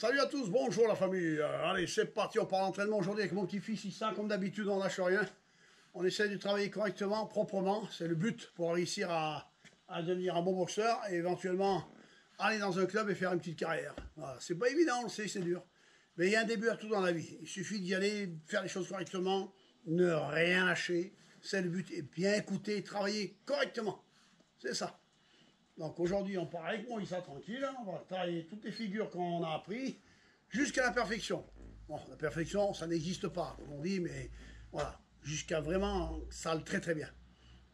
Salut à tous, bonjour la famille. Allez, c'est parti, on part l'entraînement aujourd'hui avec mon petit-fils Issa. Comme d'habitude, on lâche rien. On essaie de travailler correctement, proprement. C'est le but pour réussir à devenir un bon boxeur et éventuellement aller dans un club et faire une petite carrière. Voilà. C'est pas évident, on le sait, c'est dur. Mais il y a un début à tout dans la vie. Il suffit d'y aller, faire les choses correctement, ne rien lâcher. C'est le but. Et bien écouter, travailler correctement. C'est ça. Donc aujourd'hui, on part avec mon Issa tranquille, on va travailler toutes les figures qu'on a appris jusqu'à la perfection. Bon, la perfection, ça n'existe pas, comme on dit, mais voilà, jusqu'à vraiment, ça le très très bien.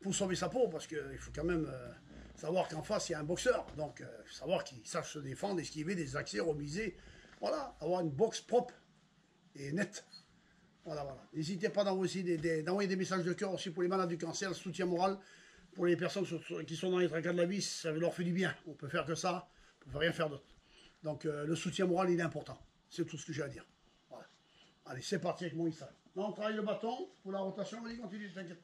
Pour sauver sa peau, parce qu'il faut quand même savoir qu'en face, il y a un boxeur. Donc, il faut savoir qu'il sache se défendre, esquiver des accès, remiser. Voilà, avoir une boxe propre et nette. Voilà, voilà. N'hésitez pas d'envoyer des messages de cœur aussi pour les malades du cancer, le soutien moral. Pour les personnes qui sont dans les tracas de la vie, ça leur fait du bien. On peut faire que ça, on ne peut rien faire d'autre. Donc le soutien moral, il est important. C'est tout ce que j'ai à dire. Voilà. Allez, c'est parti avec mon Issa. Là, on travaille le bâton pour la rotation. Vas-y, continue, t'inquiète.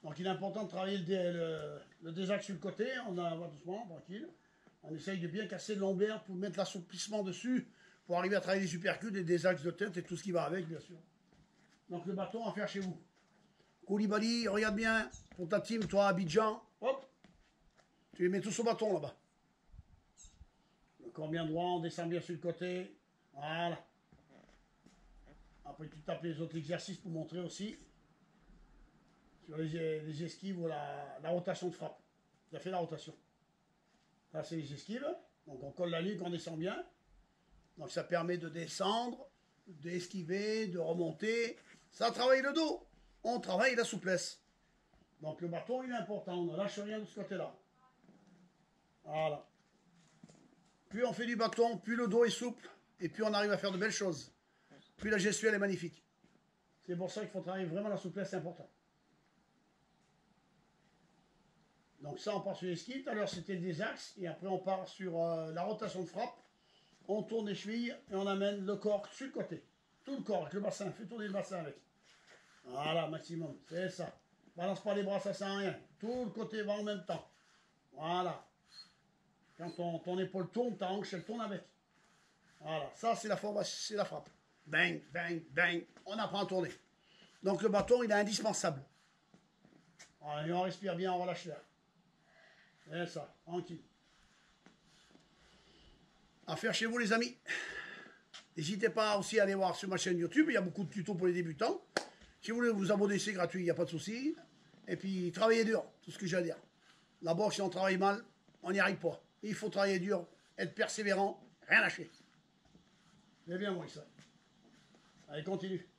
Donc il est important de travailler le désaxe sur le côté. On va doucement, tranquille. On essaye de bien casser le lombaire pour mettre l'assouplissement dessus, pour arriver à travailler les supercutes, les désaxes de tête et tout ce qui va avec, bien sûr. Donc le bâton à faire chez vous. Koulibaly, regarde bien, pour ta team, toi, Abidjan, hop, tu les mets tous au bâton là-bas. Le corps bien droit, on descend bien sur le côté, voilà. Après, tu tapes les autres exercices pour montrer aussi, sur les esquives ou la rotation de frappe. Tu as fait la rotation. Là, c'est les esquives, donc on colle la nuque, on descend bien. Donc ça permet de descendre, d'esquiver, de remonter. Ça travaille le dos. On travaille la souplesse. Donc le bâton, il est important. On ne lâche rien de ce côté-là. Voilà. Plus on fait du bâton, plus le dos est souple, et plus on arrive à faire de belles choses. Plus la gestuelle est magnifique. C'est pour ça qu'il faut travailler vraiment la souplesse, c'est important. Donc ça, on part sur les skis. Tout à l'heure, c'était des axes, et après, on part sur la rotation de frappe. On tourne les chevilles, et on amène le corps sur le côté. Tout le corps, avec le bassin. Fais tourner le bassin avec. Voilà, maximum, c'est ça. Balance pas les bras, ça sert à rien. Tout le côté va en même temps. Voilà. Quand ton épaule tourne, ta hanche, elle tourne avec. Voilà, ça c'est la formation, c'est la frappe. Bang, bang, bang, on apprend à tourner. Donc le bâton, il est indispensable. Voilà, et on respire bien, on relâche l'air. C'est ça, tranquille. À faire chez vous les amis. N'hésitez pas aussi à aller voir sur ma chaîne YouTube, il y a beaucoup de tutos pour les débutants. Si vous voulez vous abonner, c'est gratuit, il n'y a pas de souci. Et puis, travaillez dur, tout ce que j'ai à dire. La boxe, si on travaille mal, on n'y arrive pas. Il faut travailler dur, être persévérant, rien lâcher. C'est bien, moi, ça. Allez, continue.